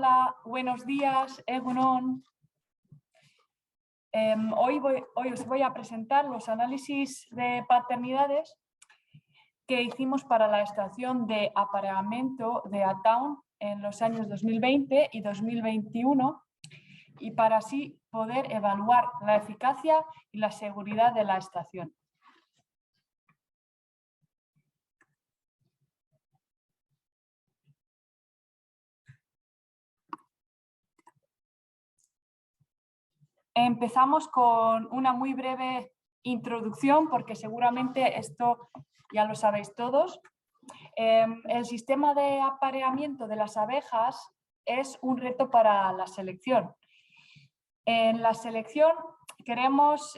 Hola, buenos días, Egunon. Hoy os voy a presentar los análisis de paternidades que hicimos para la estación de apareamiento de Ataun en los años 2020 y 2021 y para así poder evaluar la eficacia y la seguridad de la estación. Empezamos con una muy breve introducción porque seguramente esto ya lo sabéis todos. El sistema de apareamiento de las abejas es un reto para la selección. En la selección queremos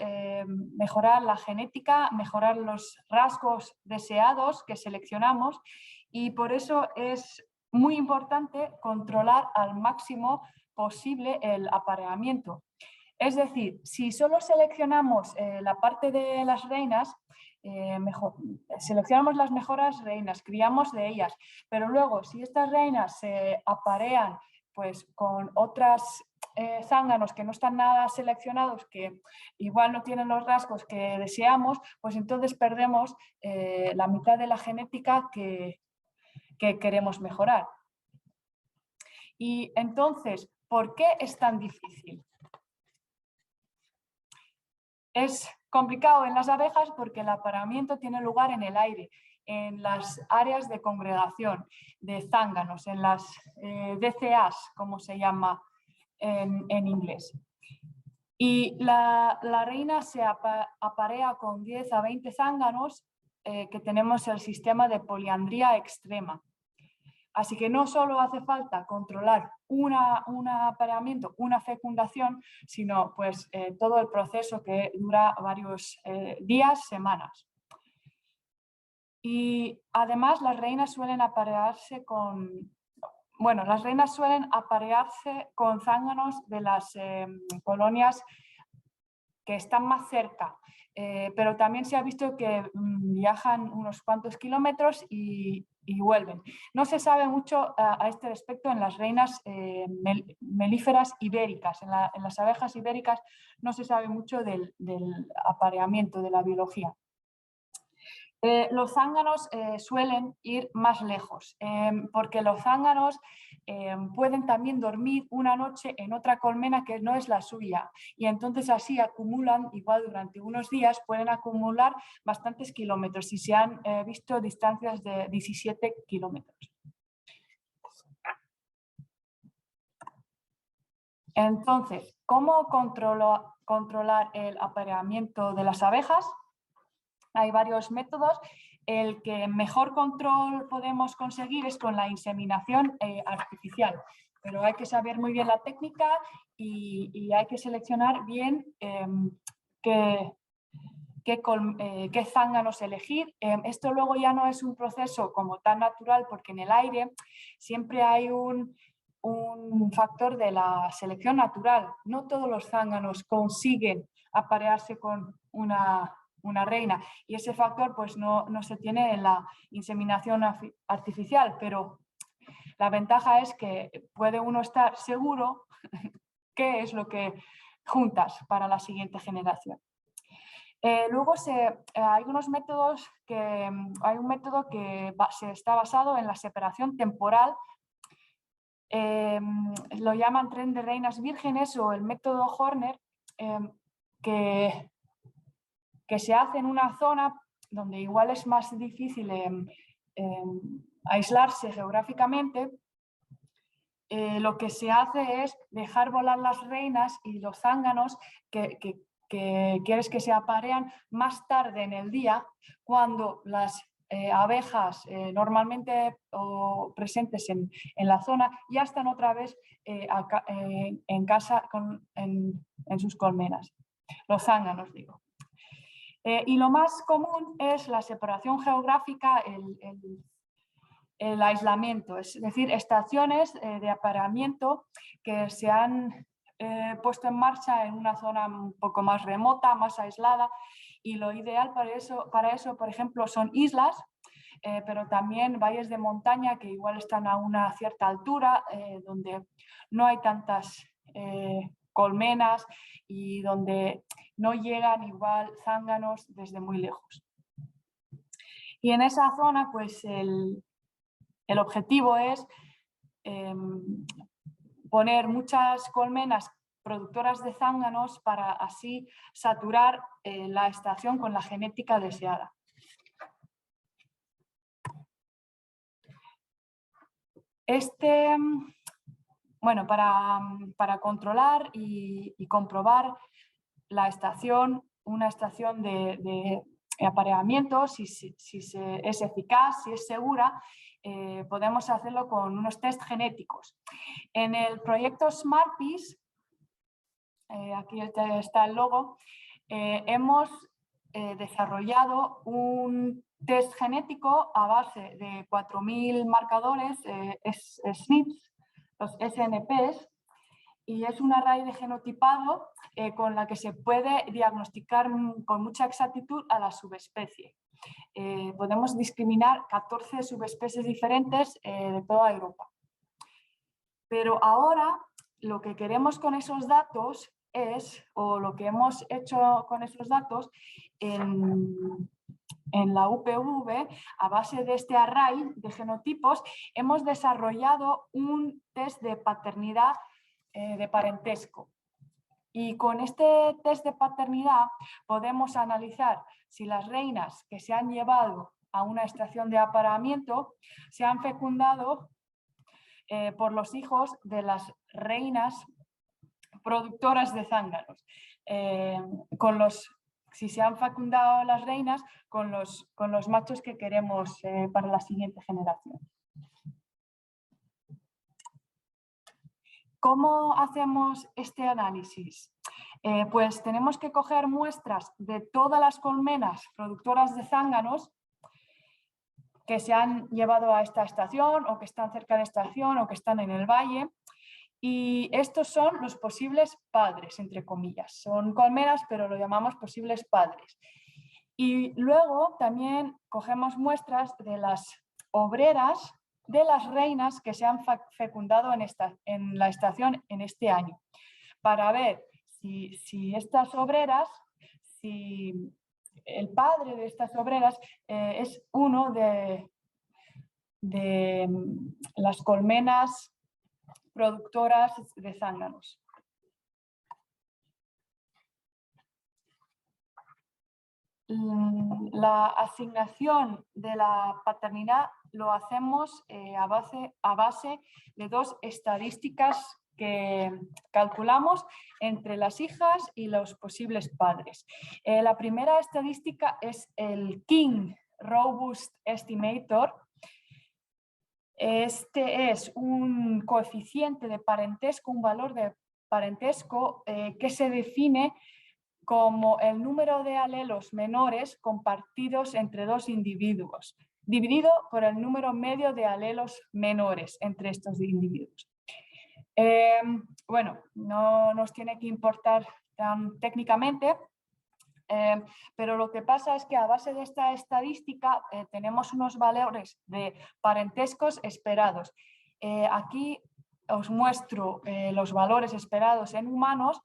mejorar la genética, mejorar los rasgos deseados que seleccionamos y por eso es muy importante controlar al máximo posible el apareamiento. Es decir, si solo seleccionamos la parte de las reinas, seleccionamos las mejores reinas, criamos de ellas, pero luego si estas reinas se aparean pues, con otras zánganos que no están nada seleccionados, que igual no tienen los rasgos que deseamos, pues entonces perdemos la mitad de la genética que queremos mejorar. Y entonces, ¿por qué es tan difícil? Es complicado en las abejas porque el apareamiento tiene lugar en el aire, en las áreas de congregación de zánganos, en las DCAs, como se llama en inglés. Y la reina se aparea con 10 a 20 zánganos que tenemos el sistema de poliandría extrema. Así que no solo hace falta controlar un apareamiento, una fecundación, sino pues, todo el proceso que dura varios días, semanas. Y además las reinas suelen aparearse con zánganos de las colonias que están más cerca, pero también se ha visto que viajan unos cuantos kilómetros y vuelven. No se sabe mucho a este respecto en las reinas melíferas ibéricas. En las abejas ibéricas no se sabe mucho del apareamiento, de la biología. Los zánganos suelen ir más lejos, porque los zánganos pueden también dormir una noche en otra colmena que no es la suya y entonces así acumulan, igual durante unos días, pueden acumular bastantes kilómetros y se han visto distancias de 17 kilómetros. Entonces, ¿cómo controlar el apareamiento de las abejas? Hay varios métodos. El que mejor control podemos conseguir es con la inseminación artificial, pero hay que saber muy bien la técnica y hay que seleccionar bien qué zánganos elegir. Esto luego ya no es un proceso como tan natural porque en el aire siempre hay un factor de la selección natural. No todos los zánganos consiguen aparearse con una reina y ese factor pues no se tiene en la inseminación artificial, pero la ventaja es que puede uno estar seguro qué es lo que juntas para la siguiente generación. Luego hay unos métodos hay un método que está basado en la separación temporal. Lo llaman tren de reinas vírgenes o el método Horner, que se hace en una zona donde igual es más difícil aislarse geográficamente. Lo que se hace es dejar volar las reinas y los zánganos que quieres que se aparean más tarde en el día, cuando las abejas normalmente presentes en la zona ya están otra vez en casa en sus colmenas. Los zánganos, digo. Y lo más común es la separación geográfica, el aislamiento, es decir, estaciones de apareamiento que se han puesto en marcha en una zona un poco más remota, más aislada, y lo ideal para eso por ejemplo, son islas pero también valles de montaña que igual están a una cierta altura, donde no hay tantas colmenas y donde no llegan igual zánganos desde muy lejos. Y en esa zona, pues el objetivo es poner muchas colmenas productoras de zánganos para así saturar la estación con la genética deseada. Bueno, para controlar y comprobar la estación, una estación de apareamiento, si es eficaz, si es segura, podemos hacerlo con unos test genéticos. En el proyecto SmartPeas, aquí está el logo, hemos desarrollado un test genético a base de 4.000 marcadores SNPs, los SNPs, y es un array de genotipado con la que se puede diagnosticar con mucha exactitud a la subespecie. Podemos discriminar 14 subespecies diferentes de toda Europa. Pero ahora lo que queremos con esos datos o lo que hemos hecho con esos datos en la UPV, a base de este array de genotipos, hemos desarrollado un test de paternidad de parentesco. Y con este test de paternidad podemos analizar si las reinas que se han llevado a una estación de apareamiento se han fecundado por los hijos de las reinas productoras de zánganos. Si se han fecundado las reinas con los machos que queremos para la siguiente generación. ¿Cómo hacemos este análisis? Pues tenemos que coger muestras de todas las colmenas productoras de zánganos que se han llevado a esta estación o que están cerca de la estación o que están en el valle. Y estos son los posibles padres, entre comillas. Son colmenas, pero lo llamamos posibles padres. Y luego también cogemos muestras de las obreras de las reinas que se han fecundado en la estación en este año, para ver si estas obreras, si el padre de estas obreras es uno de las colmenas productoras de zánganos. La asignación de la paternidad lo hacemos a base de dos estadísticas que calculamos entre las hijas y los posibles padres. La primera estadística es el King Robust Estimator. Este es un coeficiente de parentesco, un valor de parentesco que se define como el número de alelos menores compartidos entre dos individuos, dividido por el número medio de alelos menores entre estos individuos. Bueno, no nos tiene que importar tan técnicamente, pero lo que pasa es que a base de esta estadística tenemos unos valores de parentescos esperados. Aquí os muestro los valores esperados en humanos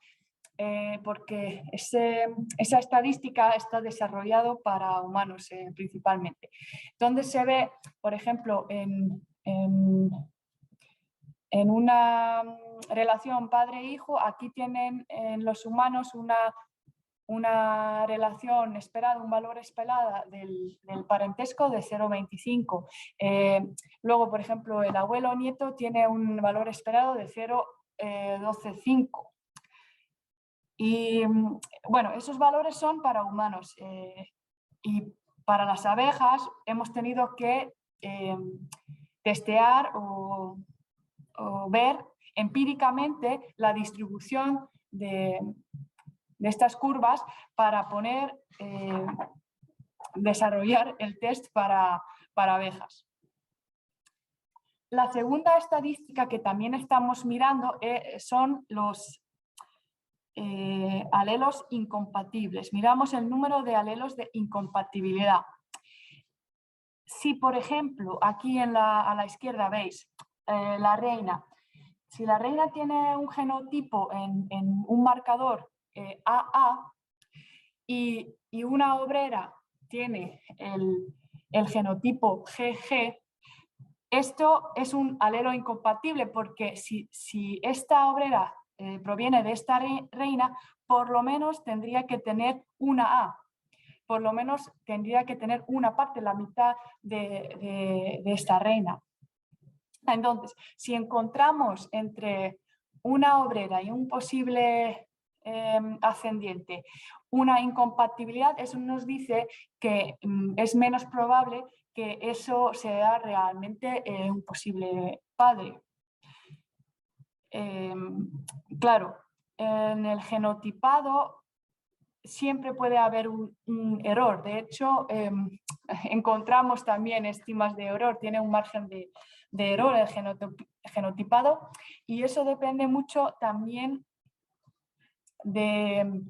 porque esa estadística está desarrollado para humanos principalmente. Donde se ve, por ejemplo, en una relación padre-hijo, aquí tienen en los humanos una relación esperada, un valor esperada del parentesco de 0,25. Luego, por ejemplo, el abuelo o nieto tiene un valor esperado de 0,125. Y bueno, esos valores son para humanos y para las abejas hemos tenido que testear o ver empíricamente la distribución de estas curvas para desarrollar el test para abejas. La segunda estadística que también estamos mirando son los alelos incompatibles. Miramos el número de alelos de incompatibilidad. Si, por ejemplo, aquí a la izquierda veis la reina, si la reina tiene un genotipo en un marcador AA y una obrera tiene el genotipo GG, esto es un alelo incompatible porque si esta obrera proviene de esta reina, por lo menos tendría que tener una A. Por lo menos tendría que tener una parte, la mitad de esta reina. Entonces, si encontramos entre una obrera y un posible ascendiente una incompatibilidad, eso nos dice que es menos probable que eso sea realmente un posible padre. Claro, en el genotipado siempre puede haber un error. De hecho, encontramos también estimas de error, tiene un margen de error el genotipado, y eso depende mucho también de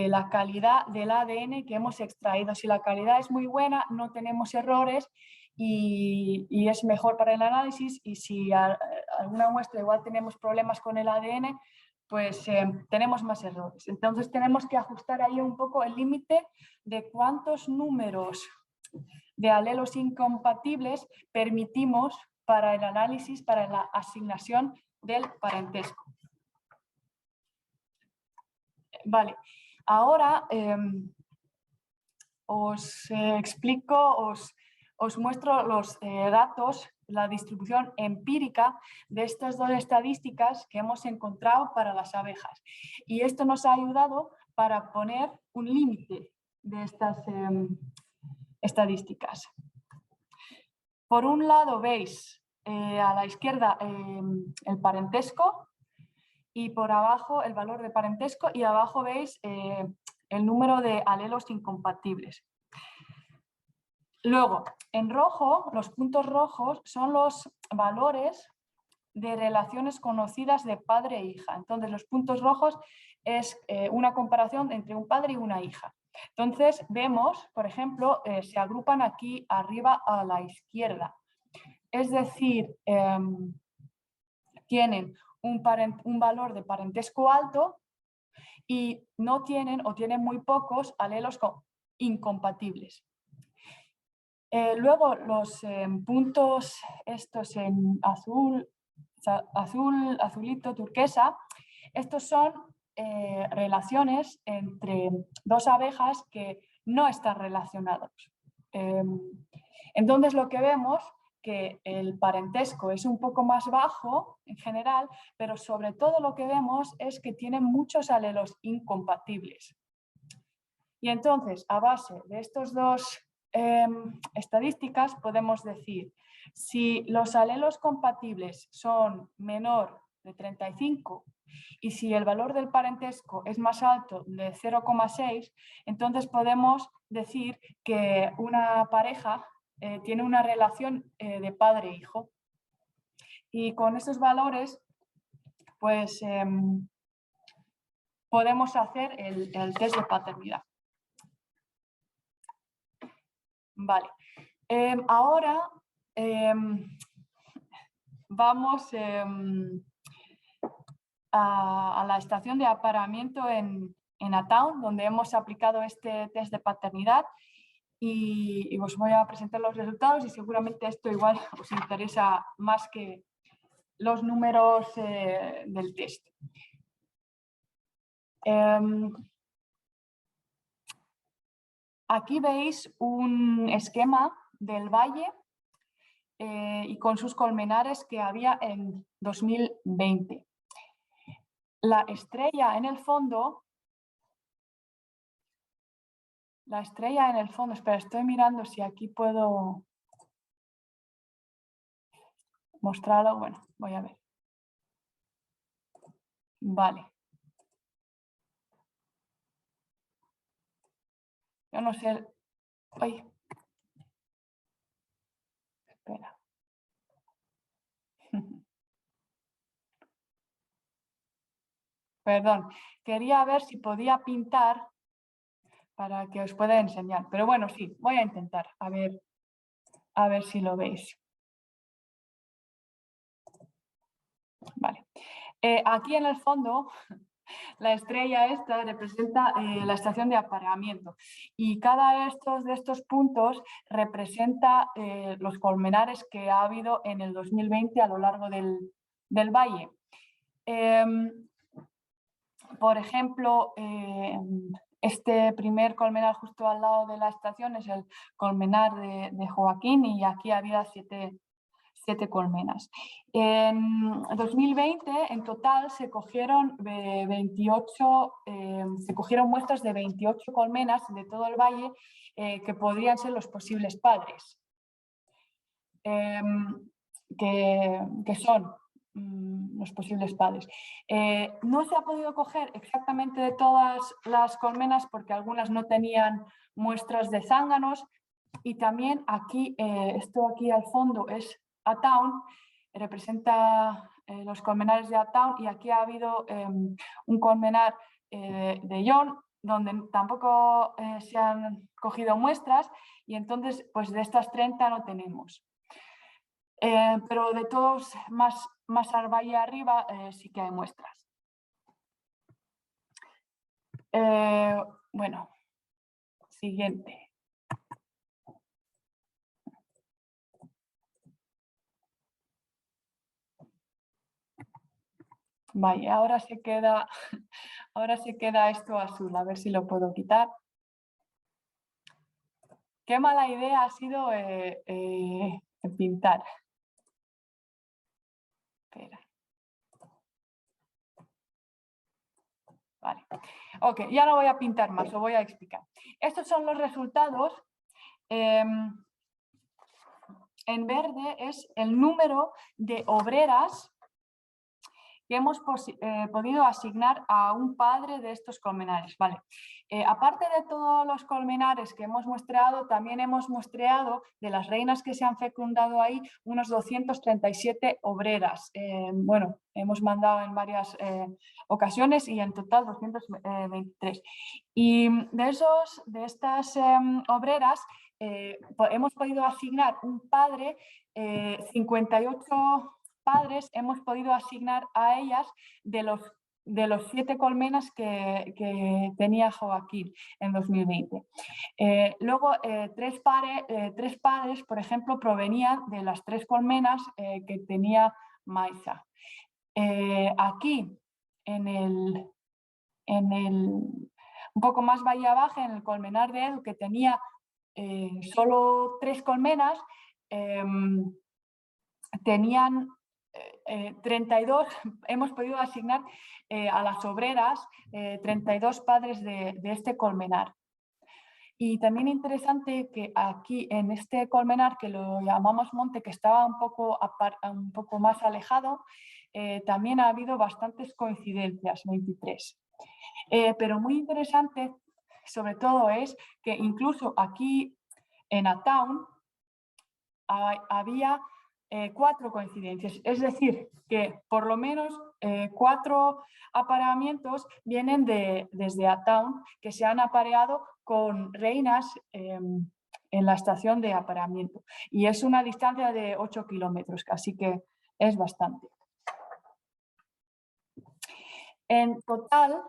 la calidad del ADN que hemos extraído. Si la calidad es muy buena, no tenemos errores y es mejor para el análisis, y si alguna muestra igual tenemos problemas con el ADN, pues tenemos más errores. Entonces tenemos que ajustar ahí un poco el límite de cuántos números de alelos incompatibles permitimos para el análisis, para la asignación del parentesco. Vale, ahora os explico, os muestro los datos, la distribución empírica de estas dos estadísticas que hemos encontrado para las abejas. Y esto nos ha ayudado para poner un límite de estas estadísticas. Por un lado veis a la izquierda el parentesco y por abajo el valor de parentesco, y abajo veis el número de alelos incompatibles. Luego, en rojo, los puntos rojos son los valores de relaciones conocidas de padre e hija. Entonces, los puntos rojos es una comparación entre un padre y una hija. Entonces, vemos, por ejemplo, se agrupan aquí arriba a la izquierda. Es decir, tienen un valor de parentesco alto y no tienen o tienen muy pocos alelos incompatibles. Luego los puntos estos en azul, azulito, turquesa, estos son relaciones entre dos abejas que no están relacionados. Entonces lo que vemos que el parentesco es un poco más bajo en general, pero sobre todo lo que vemos es que tienen muchos alelos incompatibles. Y entonces, a base de estos dos estadísticas, podemos decir, si los alelos compatibles son menor de 35 y si el valor del parentesco es más alto de 0,6, entonces podemos decir que una pareja tiene una relación de padre-hijo. Y con estos valores, pues podemos hacer el test de paternidad. Vale, ahora vamos a la estación de apareamiento en Atown, donde hemos aplicado este test de paternidad, y os voy a presentar los resultados, y seguramente esto igual os interesa más que los números del test. Aquí veis un esquema del valle y con sus colmenares que había en 2020. La estrella en el fondo, espera, estoy mirando si aquí puedo mostrarlo. Bueno, voy a ver. Vale. Yo no sé. Ay. Espera. Perdón, quería ver si podía pintar para que os pueda enseñar. Pero bueno, sí, voy a intentar. A ver. A ver si lo veis. Vale. Aquí en el fondo, la estrella esta representa la estación de apareamiento y cada de estos puntos representa los colmenares que ha habido en el 2020 a lo largo del valle. Por ejemplo, este primer colmenar justo al lado de la estación es el colmenar de Joaquín y aquí había siete colmenas. En 2020, en total, se cogieron muestras de 28 colmenas de todo el valle que podrían ser los posibles padres, que son los posibles padres. No se ha podido coger exactamente de todas las colmenas porque algunas no tenían muestras de zánganos y también aquí, esto aquí al fondo es A-Town, representa los colmenares de A-Town y aquí ha habido un colmenar de John donde tampoco se han cogido muestras y entonces pues de estas 30 no tenemos. Pero de todos más al valle arriba sí que hay muestras. Bueno, siguiente. Vale, ahora se queda esto azul, a ver si lo puedo quitar. Qué mala idea ha sido pintar. Espera. Vale. Ok, ya no voy a pintar más, lo voy a explicar. Estos son los resultados. En verde es el número de obreras que hemos podido asignar a un padre de estos colmenares. Vale. Aparte de todos los colmenares que hemos muestreado, también hemos muestreado de las reinas que se han fecundado ahí unos 237 obreras. Bueno, hemos mandado en varias ocasiones y en total 223. Y de estas obreras hemos podido asignar un padre, 58 padres hemos podido asignar a ellas de los 7 colmenas que tenía Joaquín en 2020. Luego, 3 padres, por ejemplo, provenían de las 3 colmenas que tenía Maiza. Aquí, un poco más valle abajo, en el colmenar de Edu, que tenía solo 3 colmenas, tenían 32, hemos podido asignar a las obreras 32 padres de este colmenar. Y también interesante que aquí en este colmenar, que lo llamamos monte, que estaba un poco más alejado, también ha habido bastantes coincidencias, 23. Pero muy interesante, sobre todo, es que incluso aquí en A-Town había 4 coincidencias, es decir, que por lo menos 4 apareamientos vienen desde A-Town que se han apareado con reinas en la estación de apareamiento y es una distancia de 8 kilómetros, así que es bastante. En total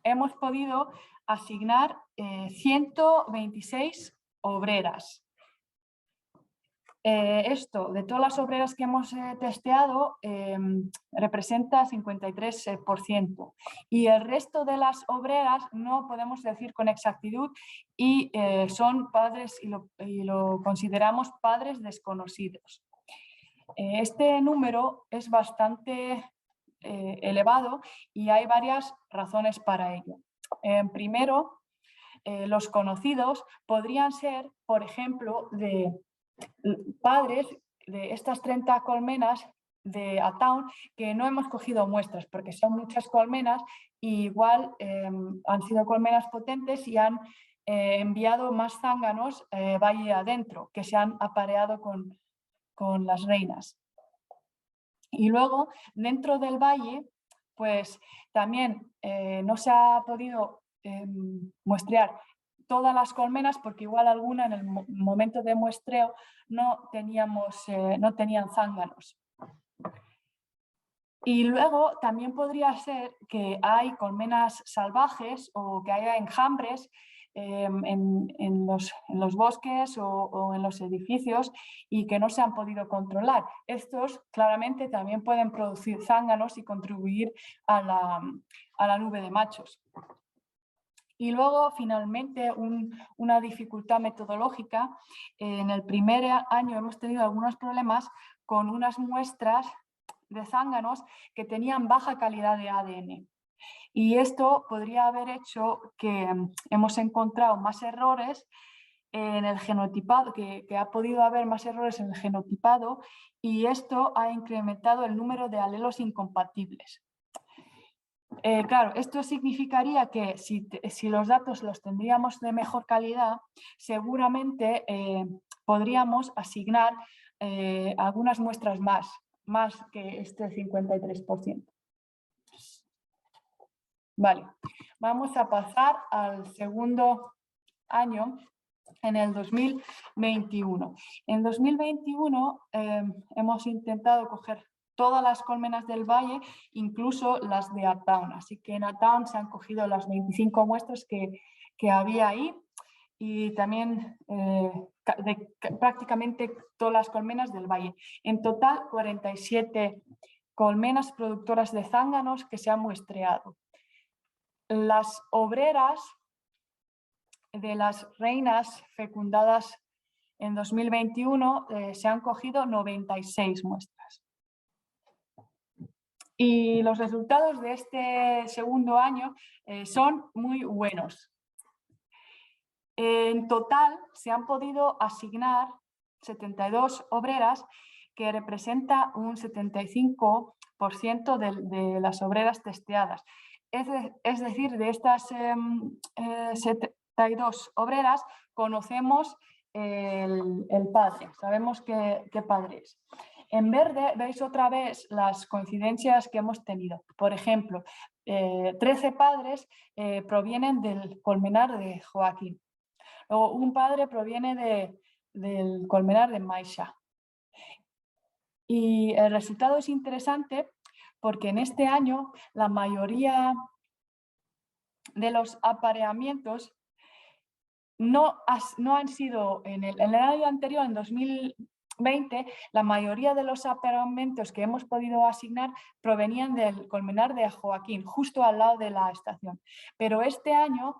hemos podido asignar 126 obreras. Esto, de todas las obreras que hemos testeado, representa 53%. Y el resto de las obreras no podemos decir con exactitud y son padres y lo consideramos padres desconocidos. Este número es bastante elevado y hay varias razones para ello. Primero, los conocidos podrían ser, por ejemplo, de padres de estas 30 colmenas de A-Town que no hemos cogido muestras porque son muchas colmenas y igual han sido colmenas potentes y han enviado más zánganos valle adentro que se han apareado con las reinas. Y luego dentro del valle pues también no se ha podido muestrear todas las colmenas, porque igual alguna en el momento de muestreo no tenían zánganos. Y luego también podría ser que hay colmenas salvajes o que haya enjambres en los bosques o en los edificios y que no se han podido controlar. Estos claramente también pueden producir zánganos y contribuir a la nube de machos. Y luego, finalmente, una dificultad metodológica. En el primer año hemos tenido algunos problemas con unas muestras de zánganos que tenían baja calidad de ADN. Y esto podría haber hecho que hemos encontrado más errores en el genotipado, que ha podido haber más errores en el genotipado, y esto ha incrementado el número de alelos incompatibles. Claro, esto significaría que si los datos los tendríamos de mejor calidad, seguramente podríamos asignar algunas muestras más que este 53%. Vale, vamos a pasar al segundo año, en el 2021. En 2021 hemos intentado coger todas las colmenas del valle, incluso las de Uptown. Así que en Uptown se han cogido las 25 muestras que había ahí y también prácticamente todas las colmenas del valle. En total, 47 colmenas productoras de zánganos que se han muestreado. Las obreras de las reinas fecundadas en 2021 se han cogido 96 muestras. Y los resultados de este segundo año son muy buenos. En total se han podido asignar 72 obreras, que representa un 75% de las obreras testeadas. Es decir, de estas 72 obreras conocemos el padre, sabemos qué padre es. En verde veis otra vez las coincidencias que hemos tenido. Por ejemplo, 13 padres provienen del colmenar de Joaquín. Luego un padre proviene del colmenar de Maisha. Y el resultado es interesante porque en este año la mayoría de los apareamientos no han sido, en el año anterior, en 2020, la mayoría de los apareamientos que hemos podido asignar provenían del colmenar de Joaquín, justo al lado de la estación. Pero este año,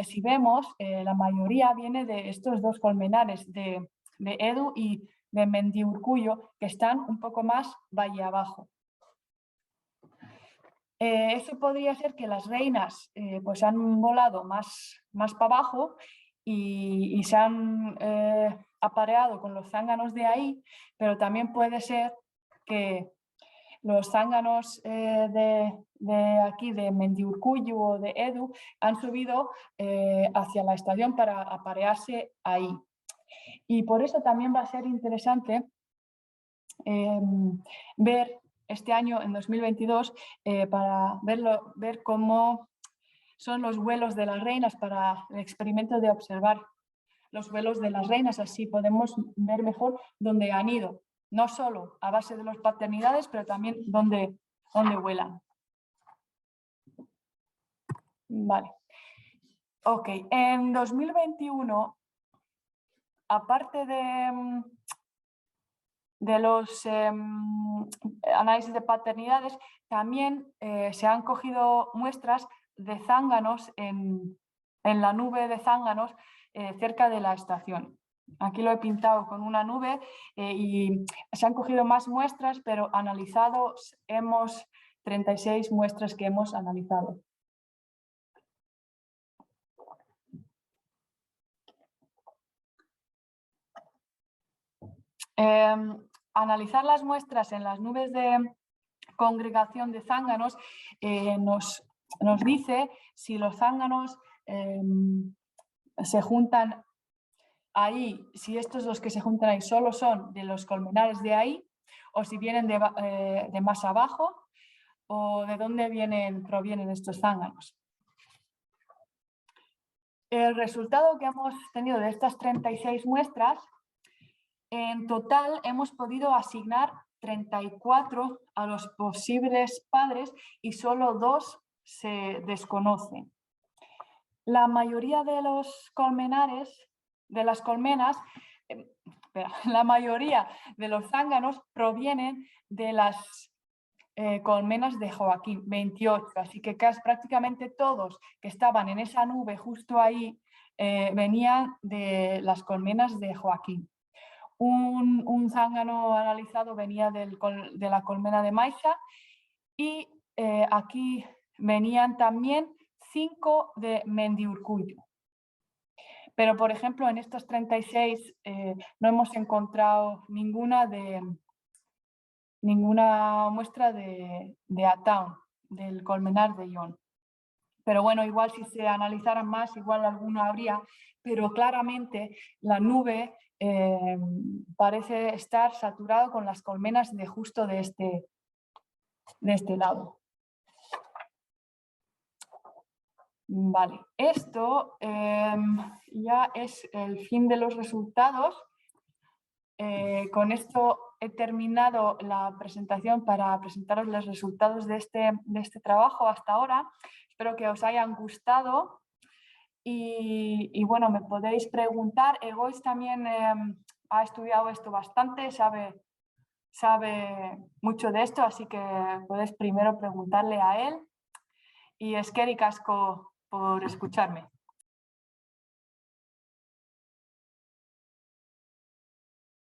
si vemos, la mayoría viene de estos dos colmenares, de Edu y de Mendiurcuyo, que están un poco más valle abajo. Eso podría ser que las reinas pues han volado más para abajo y se han apareado con los zánganos de ahí, pero también puede ser que los zánganos de aquí, de Mendiurcuyo o de Edu, han subido hacia la estación para aparearse ahí. Y por eso también va a ser interesante ver este año, en 2022, para ver cómo son los vuelos de las reinas para el experimento de observar los vuelos de las reinas. Así podemos ver mejor dónde han ido, no solo a base de las paternidades, pero también dónde vuelan. Vale. Ok, en 2021, aparte de los análisis de paternidades, también se han cogido muestras de zánganos en la nube de zánganos cerca de la estación. Aquí lo he pintado con una nube y se han cogido más muestras, pero analizados hemos 36 muestras que hemos analizado. Analizar las muestras en las nubes de congregación de zánganos nos dice si los zánganos se juntan ahí, si estos los que se juntan ahí solo son de los colmenares de ahí, o si vienen de más abajo, o de dónde provienen estos zánganos. El resultado que hemos tenido de estas 36 muestras, en total hemos podido asignar 34 a los posibles padres y solo 2 se desconocen. La mayoría de los colmenares, de las colmenas, la mayoría de los zánganos provienen de las colmenas de Joaquín, 28, así que casi prácticamente todos que estaban en esa nube justo ahí venían de las colmenas de Joaquín. Un zángano analizado venía de la colmena de Maiza y aquí venían también 5 de Mendiurcuyo. Pero, por ejemplo, en estos 36 no hemos encontrado ninguna muestra de Ataun, del colmenar de Ión. Pero bueno, igual si se analizaran más, igual alguno habría, pero claramente la nube parece estar saturado con las colmenas de justo de este lado. Vale, esto ya es el fin de los resultados. Con esto he terminado la presentación para presentaros los resultados de este trabajo hasta ahora. Espero que os hayan gustado y bueno, me podéis preguntar. Egois también ha estudiado esto bastante, sabe mucho de esto, así que podéis primero preguntarle a él. Y eskerrik asko por escucharme.